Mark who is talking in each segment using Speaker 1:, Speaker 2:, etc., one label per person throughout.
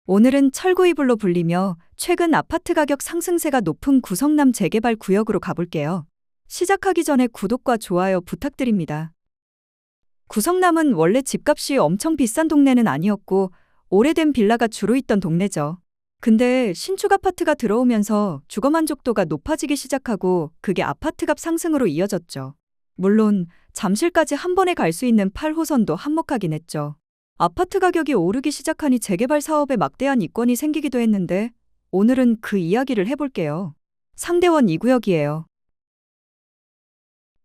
Speaker 1: 오늘은 철구이불로 불리며 최근 아파트 가격 상승세가 높은 구성남 재개발 구역으로 가볼게요. 시작하기 전에 구독과 좋아요 부탁드립니다. 구성남은 원래 집값이 엄청 비싼 동네는 아니었고 오래된 빌라가 주로 있던 동네죠. 근데 신축 아파트가 들어오면서 주거 만족도가 높아지기 시작하고 그게 아파트값 상승으로 이어졌죠. 물론 잠실까지 한 번에 갈 수 있는 8호선도 한몫하긴 했죠. 아파트 가격이 오르기 시작하니 재개발 사업에 막대한 이권이 생기기도 했는데 오늘은 그 이야기를 해볼게요. 상대원 2구역이에요.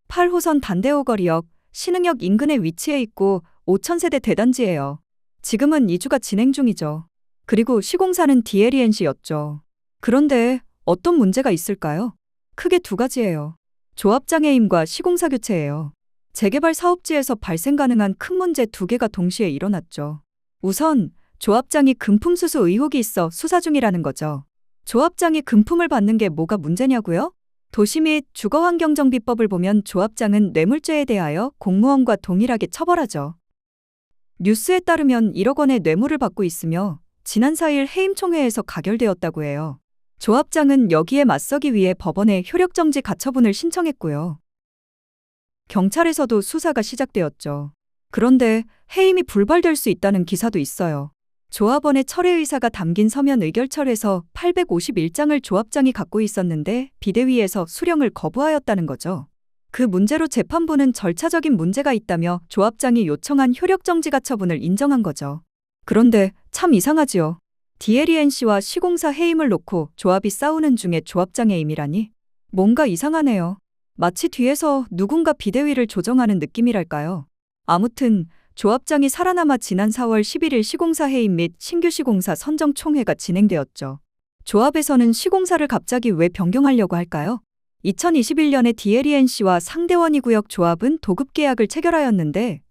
Speaker 1: 8호선 단대오거리역, 신흥역 인근에 위치해 있고 5,000세대 대단지예요. 지금은 이주가 진행 중이죠. 그리고 시공사는 DLENC였죠. 그런데 어떤 문제가 있을까요? 크게 두 가지예요. 조합장애임과 시공사 교체예요. 재개발 사업지에서 발생 가능한 큰 문제 두 개가 동시에 일어났죠. 우선 조합장이 금품 수수 의혹이 있어 수사 중이라는 거죠. 조합장이 금품을 받는 게 뭐가 문제냐고요? 도시 및 주거환경정비법을 보면 조합장은 뇌물죄에 대하여 공무원과 동일하게 처벌하죠. 뉴스에 따르면 1억 원의 뇌물을 받고 있으며 지난 4일 해임총회에서 가결되었다고 해요. 조합장은 여기에 맞서기 위해 법원에 효력정지 가처분을 신청했고요. 경찰에서도 수사가 시작되었죠. 그런데 해임이 불발될 수 있다는 기사도 있어요. 조합원의 철회 의사가 담긴 서면 의결철에서 851장을 조합장이 갖고 있었는데 비대위에서 수령을 거부하였다는 거죠. 그 문제로 재판부는 절차적인 문제가 있다며 조합장이 요청한 효력정지 가처분을 인정한 거죠. 그런데 참 이상하지요. DLENC와 시공사 해임을 놓고 조합이 싸우는 중에 조합장의 해임이라니? 뭔가 이상하네요. 마치 뒤에서 누군가 비대위를 조정하는 느낌이랄까요. 아무튼 조합장이 살아남아 지난 4월 11일 시공사 해임 및 신규 시공사 선정 총회가 진행되었죠. 조합에서는 시공사를 갑자기 왜 변경하려고 할까요? 2021년에 DLENC와 상대원 2구역 조합은 도급 계약을 체결하였는데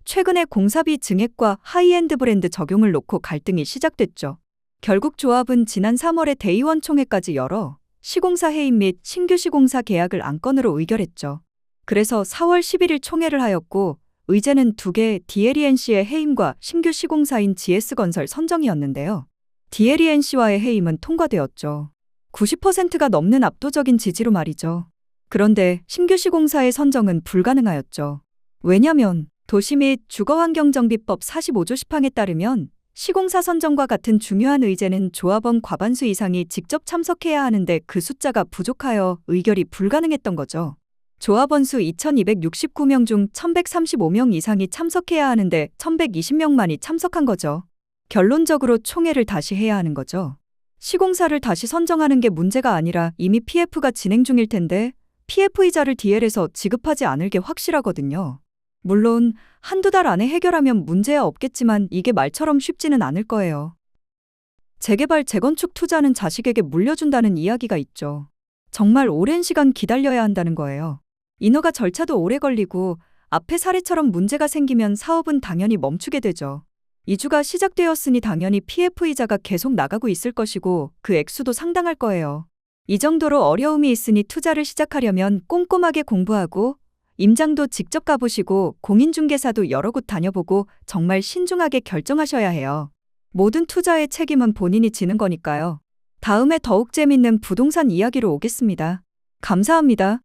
Speaker 1: 최근에 공사비 증액과 하이엔드 브랜드 적용을 놓고 갈등이 시작됐죠. 결국 조합은 지난 3월에 대의원 총회까지 열어 시공사 해임 및 신규 시공사 계약을 안건으로 의결했죠. 그래서 4월 11일 총회를 하였고 의제는 두 개 DLENC의 해임과 신규 시공사인 GS건설 선정이었는데요. DLENC와의 해임은 통과되었죠. 90%가 넘는 압도적인 지지로 말이죠. 그런데 신규 시공사의 선정은 불가능하였죠. 왜냐면 도시 및 주거환경정비법 45조 10항에 따르면 시공사 선정과 같은 중요한 의제는 조합원 과반수 이상이 직접 참석해야 하는데 그 숫자가 부족하여 의결이 불가능했던 거죠. 조합원 수 2,269명 중 1,135명 이상이 참석해야 하는데 1,120명만이 참석한 거죠. 결론적으로 총회를 다시 해야 하는 거죠. 시공사를 다시 선정하는 게 문제가 아니라 이미 PF가 진행 중일 텐데 PF 이자를 DL에서 지급하지 않을 게 확실하거든요. 물론 한두 달 안에 해결하면 문제야 없겠지만 이게 말처럼 쉽지는 않을 거예요. 재개발, 재건축 투자는 자식에게 물려준다는 이야기가 있죠. 정말 오랜 시간 기다려야 한다는 거예요. 인허가 절차도 오래 걸리고 앞의 사례처럼 문제가 생기면 사업은 당연히 멈추게 되죠. 이주가 시작되었으니 당연히 PF 이자가 계속 나가고 있을 것이고 그 액수도 상당할 거예요. 이 정도로 어려움이 있으니 투자를 시작하려면 꼼꼼하게 공부하고 임장도 직접 가보시고 공인중개사도 여러 곳 다녀보고 정말 신중하게 결정하셔야 해요. 모든 투자의 책임은 본인이 지는 거니까요. 다음에 더욱 재밌는 부동산 이야기로 오겠습니다. 감사합니다.